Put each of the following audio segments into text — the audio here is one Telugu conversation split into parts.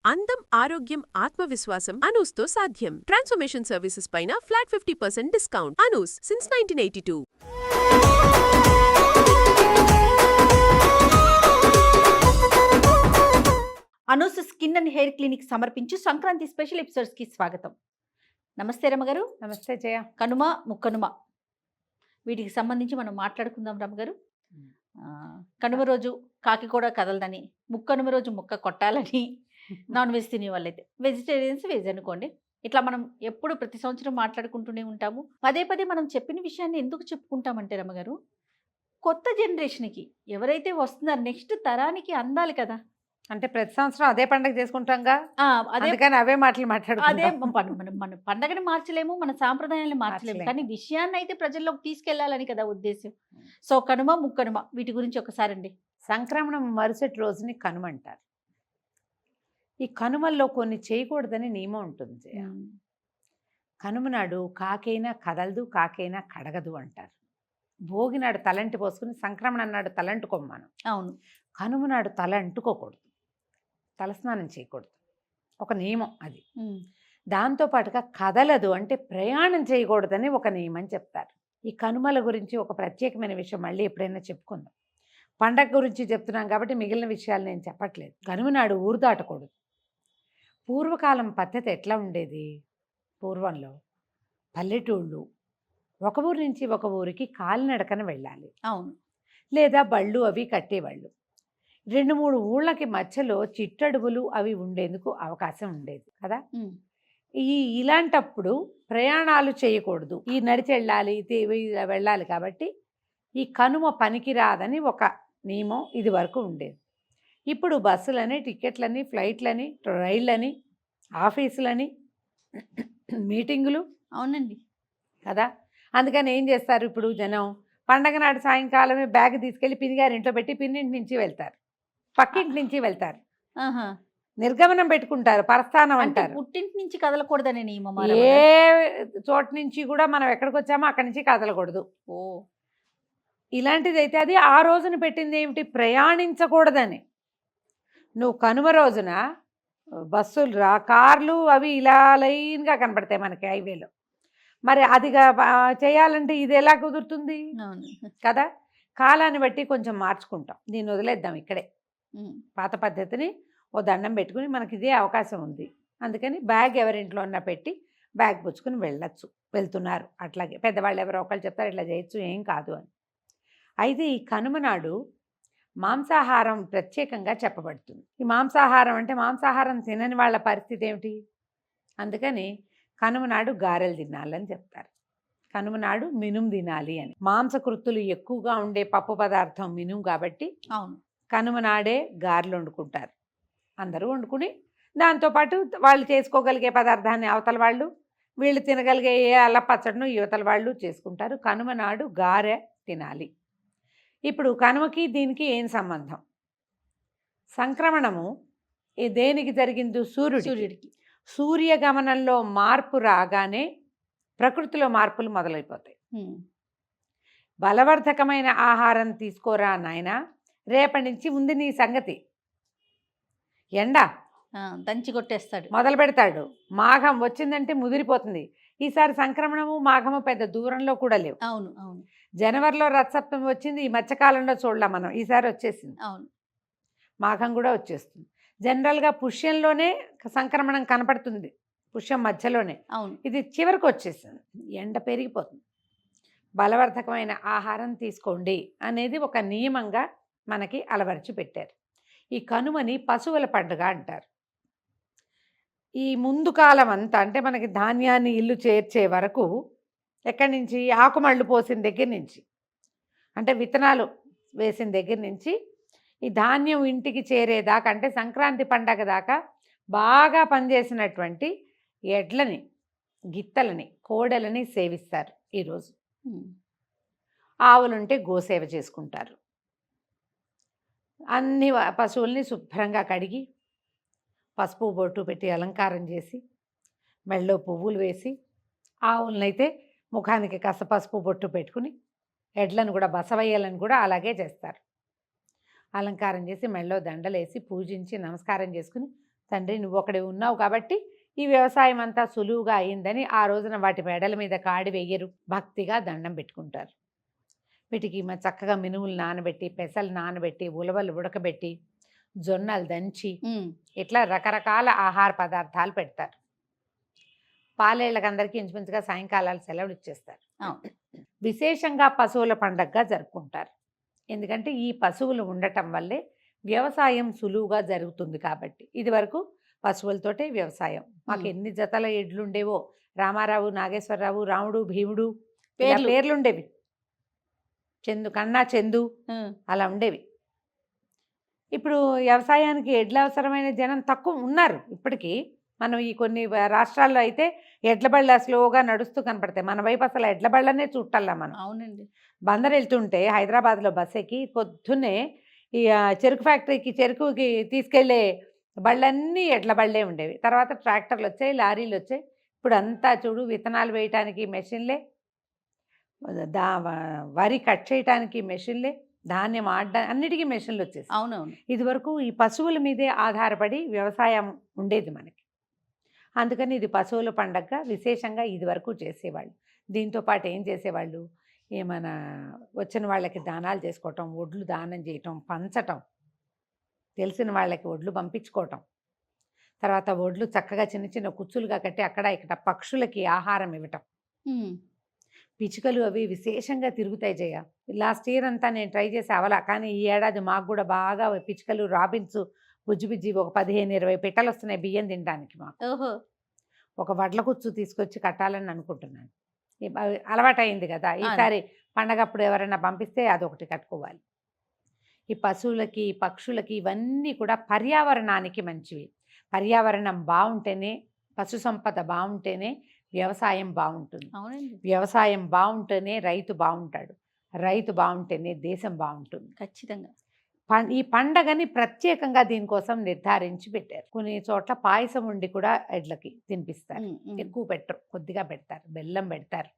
అందం, ఆరోగ్యం, ఆత్మవిశ్వాసం అనూస్తో సాధ్యం. ట్రాన్స్ఫర్మేషన్ సర్వీసెస్ పైన flat 50% discount. Anoos since 1982. Anoos skin and hair clinic సమర్పించు సంక్రాంతి స్పెషల్ ఎపిసోడ్స్ కి స్వాగతం. నమస్తే రమగారు. నమస్తే జయ. కనుమ ముక్కనుమ వీటికి సంబంధించి మనం మాట్లాడుకుందాం రమగారు. కనుమ రోజు కాకి కూడా కదలదని, ముక్కనుమ రోజు ముక్క కొట్టాలని నాన్ వెజ్ తినే వాళ్ళైతే, వెజిటేరియన్స్ వెజ్ అనుకోండి. ఇట్లా మనం ఎప్పుడు ప్రతి సంవత్సరం మాట్లాడుకుంటూనే ఉంటాము. పదే పదే మనం చెప్పిన విషయాన్ని ఎందుకు చెప్పుకుంటామంటే రమగారు, కొత్త జనరేషన్కి ఎవరైతే వస్తున్నారో నెక్స్ట్ తరానికి అందాలి కదా. అంటే ప్రతి సంవత్సరం అదే పండుగ చేసుకుంటాంగా, అదే కానీ అవే మాటలు అదే మాట్లాడుకుంటాం. మన పండగని మార్చలేము, మన సాంప్రదాయాన్ని మార్చలేము, కానీ విషయాన్ని అయితే ప్రజల్లోకి తీసుకెళ్లాలని కదా ఉద్దేశం. సో కనుమ ముక్కనుమ వీటి గురించి ఒకసారి అండి. సంక్రమణం మరుసటి రోజుని కనుమ అంటారు. ఈ కనుమల్లో కొన్ని చేయకూడదని నియమం ఉంటుంది జయ. కనుమ నాడు కాకైనా కదలదు, కాకైనా కడగదు అంటారు. భోగి నాడు తలంటి పోసుకుని సంక్రమణం నాడు తలంటుకోమను. అవును. కనుమ నాడు తల అంటుకోకూడదు, తలస్నానం చేయకూడదు, ఒక నియమం అది. దాంతోపాటుగా కదలదు అంటే ప్రయాణం చేయకూడదని ఒక నియమం చెప్తారు. ఈ కనుమల గురించి ఒక ప్రత్యేకమైన విషయం మళ్ళీ ఎప్పుడైనా చెప్పుకుందాం. పండగ గురించి చెప్తున్నాం కాబట్టి మిగిలిన విషయాలు నేను చెప్పట్లేదు. కనుమ నాడు ఊరు దాటకూడదు. పూర్వకాలం పద్ధతి ఎట్లా ఉండేది? పూర్వంలో పల్లెటూళ్ళు ఒక ఊరి నుంచి ఒక ఊరికి కాలినడకన వెళ్ళాలి. అవును. లేదా బళ్ళు అవి కట్టేవాళ్ళు. 2-3 ఊళ్ళకి మధ్యలో చిట్టడుగులు అవి ఉండేందుకు అవకాశం ఉండేది కదా. ఇలాంటప్పుడు ప్రయాణాలు చేయకూడదు, ఈ నడిచి వెళ్ళాలి, వెళ్ళాలి. కాబట్టి ఈ కనుమ పనికిరాదని ఒక నియమం ఇది వరకు ఉండేది. ఇప్పుడు బస్సులని, టికెట్లని, ఫ్లైట్లని, రైళ్ళని, ఆఫీసులని, మీటింగులు. అవునండి కదా. అందుకని ఏం చేస్తారు ఇప్పుడు జనం, పండగ నాడు సాయంకాలమే బ్యాగ్ తీసుకెళ్ళి పిన్నిగారింట్లో పెట్టి పిన్నింటి నుంచి వెళ్తారు, పక్కింటి నుంచి వెళ్తారు, నిర్గమనం పెట్టుకుంటారు, పరస్థానం అంటారు. పుట్టింటి నుంచి కదలకూడదనే నియమం. ఏ చోటు నుంచి కూడా మనం ఎక్కడికి వచ్చామో అక్కడి నుంచి కదలకూడదు. ఇలాంటిది అయితే అది ఆ రోజున పెట్టింది ఏమిటి? ప్రయాణించకూడదని. నువ్వు కనుమ రోజున బస్సులు కార్లు అవి ఇలా లైన్గా కనపడతాయి మనకి హైవేలో. మరి అదిగా చేయాలంటే ఇది ఎలా కుదురుతుంది కదా. కాలాన్ని బట్టి కొంచెం మార్చుకుంటాం, దీన్ని వదిలేద్దాం ఇక్కడే. పాత పద్ధతిని ఓ దండం పెట్టుకుని మనకి ఇదే అవకాశం ఉంది, అందుకని బ్యాగ్ ఎవరింట్లో ఉన్నా పెట్టి బ్యాగ్ పుచ్చుకుని వెళ్తున్నారు. అట్లాగే పెద్దవాళ్ళు ఎవరో ఒకళ్ళు చెప్తారు ఇట్లా చేయొచ్చు, ఏం కాదు అని. అయితే ఈ కనుమ నాడు మాంసాహారం ప్రత్యేకంగా చెప్పబడుతుంది. ఈ మాంసాహారం అంటే మాంసాహారం తినని వాళ్ళ పరిస్థితి ఏమిటి? అందుకని కనుమ నాడు గారెలు తినాలని చెప్తారు. కనుమ నాడు మినుము తినాలి అని. మాంసకృత్తులు ఎక్కువగా ఉండే పప్పు పదార్థం మినుము కాబట్టి అవును, కనుమ నాడే గారెలు వండుకుంటారు. అందరూ వండుకుని దాంతోపాటు వాళ్ళు చేసుకోగలిగే పదార్థాన్ని అవతల వాళ్ళు, వీళ్ళు తినగలిగే ఏ అల్ల పచ్చడిను యువతల వాళ్ళు చేసుకుంటారు. కనుమ నాడు గారె తినాలి. ఇప్పుడు కనుమకి దీనికి ఏం సంబంధం? సంక్రమణము దేనికి జరిగింది? సూర్యుడికి. సూర్యగమనంలో మార్పు రాగానే ప్రకృతిలో మార్పులు మొదలైపోతాయి. బలవర్ధకమైన ఆహారం తీసుకోరా నాయనా, రేపటి నుంచి ఉంది నీ సంగతి. ఎండ దంచి కొట్టేస్తాడు, మొదలు పెడతాడు. మాఘం వచ్చిందంటే ముదిరిపోతుంది. ఈసారి సంక్రమణము మాఘము పెద్ద దూరంలో కూడా లేవు. అవును అవును. జనవరిలో రథసప్తమి వచ్చింది, ఈ మధ్యకాలంలో చూడలేం మనం, ఈసారి వచ్చేసింది. అవును, మాఘం కూడా వచ్చేస్తుంది. జనరల్గా పుష్యంలోనే సంక్రమణం కనపడుతుంది, పుష్యం మధ్యలోనే. అవును, ఇది చివరికి వచ్చేసింది, ఎండ పెరిగిపోతుంది. బలవర్ధకమైన ఆహారం తీసుకోండి అనేది ఒక నియమంగా మనకి అలవరిచి పెట్టారు. ఈ కనుమని పశువుల పండుగ అంటారు. ఈ ముందు కాలం అంతా అంటే మనకి ధాన్యాన్ని ఇల్లు చేర్చే వరకు, ఎక్కడి నుంచి ఆకుమళ్ళు పోసిన దగ్గర నుంచి, అంటే విత్తనాలు వేసిన దగ్గర నుంచి ఈ ధాన్యం ఇంటికి చేరేదాకా, అంటే సంక్రాంతి పండగ దాకా బాగా పనిచేసినటువంటి ఎడ్లని, గిత్తలని, కోడలని సేవిస్తారు. ఈరోజు ఆవులుంటే గోసేవ చేసుకుంటారు. అన్ని పశువుల్ని శుభ్రంగా కడిగి పసుపు బొట్టు పెట్టి అలంకారం చేసి మెళ్ళో పువ్వులు వేసి, ఆవులనైతే ముఖానికి కాస్త పసుపు బొట్టు పెట్టుకుని, ఎడ్లను కూడా బసవయ్యలను కూడా అలాగే చేస్తారు. అలంకారం చేసి మెళ్ళో దండలేసి పూజించి నమస్కారం చేసుకుని తండ్రి నువ్వు ఒకడే ఉన్నావు కాబట్టి ఈ వ్యవసాయం అంతా సులువుగా అయిందని ఆ రోజున వాటి మెడల మీద కాడి వెయ్యరు, భక్తిగా దండం పెట్టుకుంటారు. వీటికి చక్కగా మినుములు నానబెట్టి, పెసలు నానబెట్టి, ఉలవలు ఉడకబెట్టి, జొన్నలు దంచి ఇట్లా రకరకాల ఆహార పదార్థాలు పెడతారు. పాలేళ్ళకి అందరికీ ఇంచుమించుగా సాయంకాలాలు సెలవులు ఇచ్చేస్తారు. విశేషంగా పశువుల పండగగా జరుపుకుంటారు. ఎందుకంటే ఈ పశువులు ఉండటం వల్లే వ్యవసాయం సులువుగా జరుగుతుంది కాబట్టి. ఇది వరకు పశువులతోటే వ్యవసాయం. మాకు ఎన్ని జతల ఎడ్లు ఉండేవో, రామారావు, నాగేశ్వరరావు, రాముడు, భీముడు పేర్లుండేవి. చందు, కన్నా, చందు అలా ఉండేవి. ఇప్పుడు వ్యవసాయానికి ఎడ్ల అవసరమైన జనం తక్కువ ఉన్నారు. ఇప్పటికీ మనం ఈ కొన్ని రాష్ట్రాల్లో అయితే ఎడ్ల బళ్ళ స్లోగా నడుస్తూ కనపడతాయి. మన వైపు అసలు ఎడ్ల బళ్ళనే చూడాలా మనం. అవునండి. బందర్ వెళ్తుంటే హైదరాబాద్లో బస్ ఎక్కి పొద్దున్నే ఈ చెరుకు ఫ్యాక్టరీకి చెరుకుకి తీసుకెళ్లే బళ్ళన్నీ ఎడ్ల బళ్ళే ఉండేవి. తర్వాత ట్రాక్టర్లు వచ్చాయి, లారీలు వచ్చాయి. ఇప్పుడు అంతా చూడు, విత్తనాలు వేయటానికి మెషిన్లే, వరి కట్ చేయటానికి మెషిన్లే, ధాన్యం ఆడడానికి అన్నిటికీ మెషిన్లు వచ్చేసి. అవునవును. ఇదివరకు ఈ పశువుల మీదే ఆధారపడి వ్యవసాయం ఉండేది మనకి. అందుకని ఇది పశువుల పండగగా విశేషంగా ఇది వరకు చేసేవాళ్ళు. దీంతో పాటు ఏం చేసేవాళ్ళు, ఏమైనా వచ్చిన వాళ్ళకి దానాలు చేసుకోవటం, ఒడ్లు దానం చేయటం, పంచటం, తెలిసిన వాళ్ళకి ఒడ్లు పంపించుకోవటం, తర్వాత ఒడ్లు చక్కగా చిన్న చిన్న కుచ్చులుగా కట్టి అక్కడ ఇక్కడ పక్షులకి ఆహారం ఇవ్వటం. పిచ్చుకలు అవి విశేషంగా తిరుగుతాయి జయ. లాస్ట్ ఇయర్ అంతా నేను ట్రై చేసి అవలా, కానీ ఈ ఏడాది మాకు కూడా బాగా పిచ్చుకలు, రాబిన్స్, బుజ్జి ఒక 15-20 పెట్టెలు వస్తున్నాయి బియ్యం తినడానికి మాకు. ఒక వడ్ల కుచ్చు తీసుకొచ్చి కట్టాలని అనుకుంటున్నాను. అలవాటు అయింది కదా, ఈసారి పండగప్పుడు ఎవరైనా పంపిస్తే అదొకటి కట్టుకోవాలి. ఈ పశువులకి, పక్షులకి ఇవన్నీ కూడా పర్యావరణానికి మంచివి. పర్యావరణం బాగుంటేనే, పశు సంపద బాగుంటేనే వ్యవసాయం బాగుంటుంది. వ్యవసాయం బాగుంటేనే రైతు బాగుంటాడు, రైతు బాగుంటేనే దేశం బాగుంటుంది. ఖచ్చితంగా. ఈ పండగని ప్రత్యేకంగా దీనికోసం నిర్ధారించి పెట్టారు. కొన్ని చోట్ల పాయసం ఉండి కూడా ఎడ్లకి తినిపిస్తారు. ఎక్కువ పెట్టరు, కొద్దిగా పెడతారు, బెల్లం పెడతారు.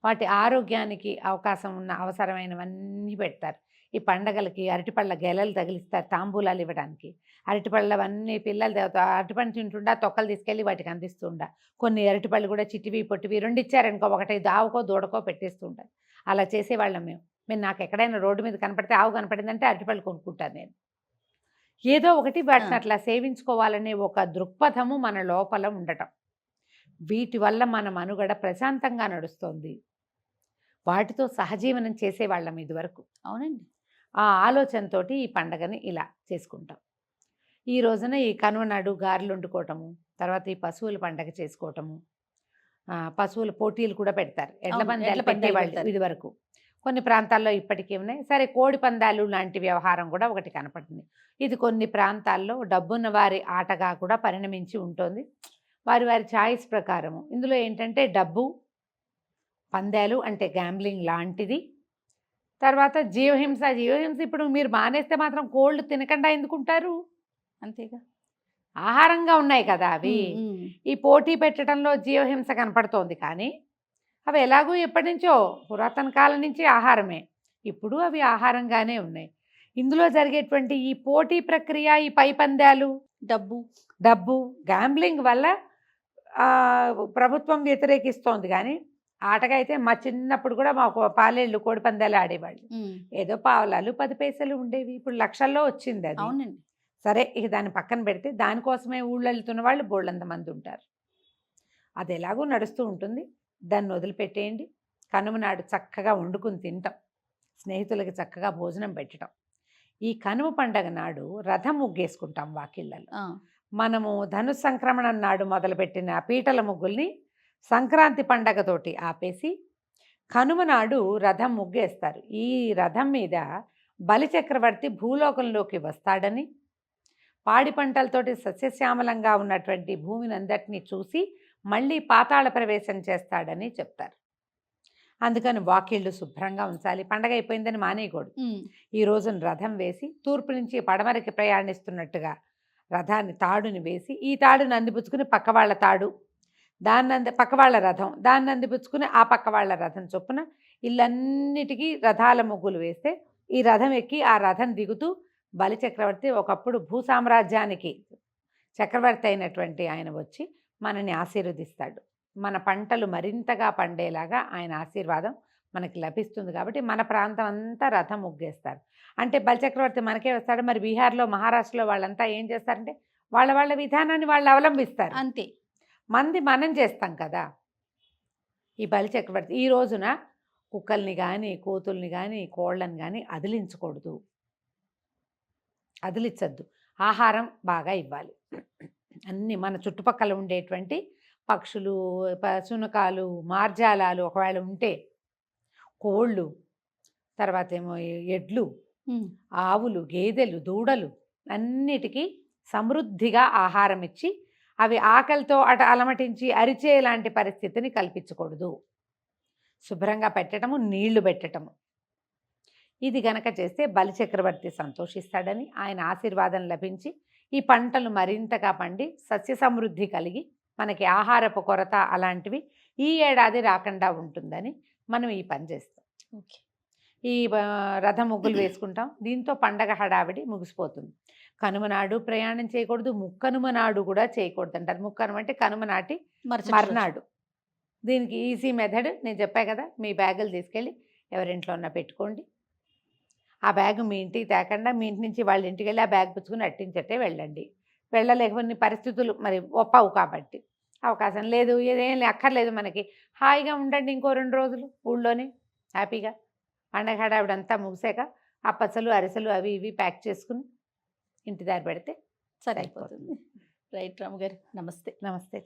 వాటి ఆరోగ్యానికి అవకాశం ఉన్న అవసరమైనవన్నీ పెడతారు. ఈ పండగలకి అరటిపళ్ళ గెలలు తగిలిస్తారు తాంబూలాలు ఇవ్వడానికి. అరటిపళ్ళవన్నీ పిల్లలు అరటిపండు తింటుండా తొక్కలు తీసుకెళ్ళి వాటికి అందిస్తుండా. కొన్ని అరటిపళ్ళు కూడా చిట్టివి పొట్టివి 2 ఇచ్చారనుకో, ఒకటి ఆవుకో దూడకో పెట్టేస్తుంటారు. అలా చేసేవాళ్ళం మేము. నాకు ఎక్కడైనా రోడ్డు మీద కనపడితే, ఆవు కనపడిందంటే అరటిపళ్ళు కొనుక్కుంటాను నేను. ఏదో ఒకటి వాటిని అట్లా సేవించుకోవాలనే ఒక దృక్పథము మన లోపల ఉండటం. వీటి వల్ల మన మనుగడ ప్రశాంతంగా నడుస్తుంది. వాటితో సహజీవనం చేసేవాళ్ళం ఇదివరకు. అవునండి. ఆ ఆలోచనతో ఈ పండగని ఇలా చేసుకుంటాం. ఈ రోజున ఈ కనుమ నాడు గారెలు వండుకోవటము, తర్వాత ఈ పశువుల పండగ చేసుకోవటము, పశువుల పోటీలు కూడా పెడతారు. ఎడ్ల పందాలు పెట్టేవాళ్ళు ఇదివరకు. కొన్ని ప్రాంతాల్లో ఇప్పటికీ ఉన్నాయి. సరే, కోడి పందాలు లాంటి వ్యవహారం కూడా ఒకటి కనపడుతుంది. ఇది కొన్ని ప్రాంతాల్లో డబ్బున్న వారి ఆటగా కూడా పరిణమించి ఉంటుంది. వారి వారి ఛాయిస్ ప్రకారము. ఇందులో ఏంటంటే డబ్బు, పందాలు అంటే గ్యాంబ్లింగ్ లాంటిది. తర్వాత జీవహింస ఇప్పుడు మీరు మానేస్తే మాత్రం కోళ్ళు తినకుండా ఎందుకుంటారు? అంతేగా, ఆహారంగా ఉన్నాయి కదా అవి. ఈ పోటీ పెట్టడంలో జీవహింస కనపడుతోంది, కానీ అవి ఎలాగూ ఎప్పటి నుంచో పురాతన కాలం నుంచి ఆహారమే. ఇప్పుడు అవి ఆహారంగానే ఉన్నాయి. ఇందులో జరిగేటువంటి ఈ పోటీ ప్రక్రియ, ఈ పై పందాలు, డబ్బు గ్యాంబ్లింగ్ వల్ల ప్రభుత్వం వ్యతిరేకిస్తోంది. కానీ ఆటగా అయితే మా చిన్నప్పుడు కూడా మాకు పాలేళ్ళు కోడి పందాలు ఆడేవాళ్ళు. ఏదో పావలాలు 10 పైసలు ఉండేవి. ఇప్పుడు లక్షల్లో వచ్చింది అది. అవునండి. సరే, ఇక దాన్ని పక్కన పెడితే దానికోసమే ఊళ్ళో వెళ్తున్న వాళ్ళు బోళ్ళంత మంది ఉంటారు. అది ఎలాగూ నడుస్తూ ఉంటుంది. దాన్ని వదిలిపెట్టేయండి. కనుమ నాడు చక్కగా వండుకుని తింటాం, స్నేహితులకి చక్కగా భోజనం పెట్టడం. ఈ కనుమ పండగ నాడు రథం ముగ్గేసుకుంటాం వాకిళ్ళలో. మనము ధను సంక్రమణం నాడు మొదలుపెట్టిన పీటల ముగ్గుల్ని సంక్రాంతి పండగతోటి ఆపేసి కనుమ నాడు రథం ముగ్గేస్తారు. ఈ రథం మీద బలిచక్రవర్తి భూలోకంలోకి వస్తాడని, పాడి పంటలతోటి సస్యశ్యామలంగా ఉన్నటువంటి భూమిని అందరినీ చూసి మళ్ళీ పాతాళ ప్రవేశం చేస్తాడని చెప్తారు. అందుకని వాకిళ్ళు శుభ్రంగా ఉంచాలి. పండగ అయిపోయిందని మానేయకూడదు. ఈ రోజున రథం వేసి తూర్పు నుంచి పడమరకి ప్రయాణిస్తున్నట్టుగా రథాన్ని తాడుని వేసి, ఈ తాడుని అందిపుచ్చుకుని పక్క వాళ్ళ తాడు, పక్క వాళ్ళ రథం, దాన్ని అందిపుచ్చుకుని ఆ పక్క వాళ్ళ రథం చొప్పున ఇల్లన్నిటికీ రథాల ముగ్గులు వేస్తే ఈ రథం ఎక్కి ఆ రథం దిగుతూ బలిచక్రవర్తి ఒకప్పుడు భూసామ్రాజ్యానికి చక్రవర్తి అయినటువంటి ఆయన వచ్చి మనని ఆశీర్వదిస్తాడు. మన పంటలు మరింతగా పండేలాగా ఆయన ఆశీర్వాదం మనకి లభిస్తుంది. కాబట్టి మన ప్రాంతం అంతా రథం ముగ్గేస్తారు. అంటే బలిచక్రవర్తి మనకే వస్తాడు. మరి బీహార్లో, మహారాష్ట్రలో వాళ్ళంతా ఏం చేస్తారంటే వాళ్ళ వాళ్ళ విధానాన్ని వాళ్ళు అవలంబిస్తారు. అంతే. మంది మనం చేస్తాం కదా. ఈ బలిచక్రవర్తి ఈ రోజున కుక్కల్ని కానీ, కోతుల్ని కానీ, కోళ్ళని కానీ అదిలించకూడదు, అదిలించద్దు. ఆహారం బాగా ఇవ్వాలి. అన్నీ మన చుట్టుపక్కల ఉండేటువంటి పక్షులు, శునకాలు, మార్జాలాలు ఒకవేళ ఉంటే, కోళ్ళు, తర్వాత ఏమో ఎడ్లు, ఆవులు, గేదెలు, దూడలు అన్నిటికీ సమృద్ధిగా ఆహారం ఇచ్చి అవి ఆకలితో అలమటించి అరిచేలాంటి పరిస్థితిని కల్పించకూడదు. శుభ్రంగా పెట్టడము, నీళ్లు పెట్టడము. ఇది గనక చేస్తే బలిచక్రవర్తి సంతోషిస్తాడని, ఆయన ఆశీర్వాదం లభించి ఈ పంటలు మరింతగా పండి సస్య సమృద్ధి కలిగి మనకి ఆహారపు కొరత అలాంటివి ఈ ఏడాది రాకుండా ఉంటుందని మనం ఈ పని చేస్తాం. ఓకే. ఈ రథ ముగ్గులు వేసుకుంటాం. దీంతో పండగ హడావిడి ముగిసిపోతుంది. కనుమ నాడు ప్రయాణం చేయకూడదు, ముక్కనుమ నాడు కూడా చేయకూడదు అంటారు. ముక్కనుమ అంటే కనుమ నాటి మర్నాడు. దీనికి ఈజీ మెథడ్ నేను చెప్పా కదా. మీ బ్యాగులు తీసుకెళ్ళి ఎవరింట్లో ఉన్నా పెట్టుకోండి. ఆ బ్యాగ్ మీ ఇంటికి తేకుండా మీ ఇంటి నుంచి వాళ్ళ ఇంటికి వెళ్ళి ఆ బ్యాగ్ పుచ్చుకుని అట్టించట్టే వెళ్ళండి. వెళ్ళలేకపోయిన పరిస్థితులు మరి ఒప్పవు కాబట్టి, అవకాశం లేదు, ఏదేం అక్కర్లేదు మనకి, హాయిగా ఉండండి ఇంకో 2 రోజులు ఊళ్ళోనే హ్యాపీగా. పండగ హడావిడంతా ముగిసాక అప్పసలు, అరిసెలు అవి ఇవి ప్యాక్ చేసుకుని ఇంటి దారి పెడితే సరిపోతుంది. రైట్ రాము గారు, నమస్తే. నమస్తే.